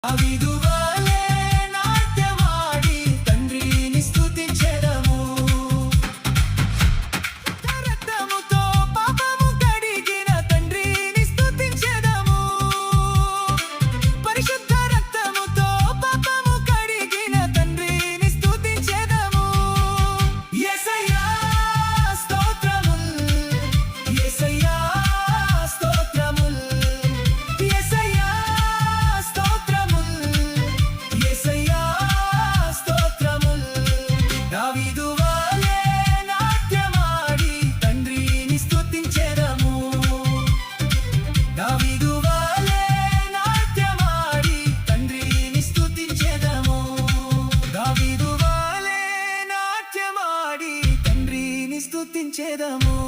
దావీదువలే నాట్యమాడి తండ్రిని స్తుతించెదము. రక్తముతో పాపము కడిగిన తండ్రిని స్తుతించెదము. పరిశుద్ధ రక్తముతో పాపము కడిగిన తండ్రిని స్తుతించెదము. యేసయ్యా స్తోత్రముల్, యేసయ్యా స్తోత్రముల్, యేసయ్యా దావీదువలే నాట్యమాడి తండ్రిని స్తుతించెదము. దావీదువలే నాట్యమాడి తండ్రిని స్తుతించెదము. దావీదువలే నాట్యమాడి తండ్రిని స్తుతించెదము.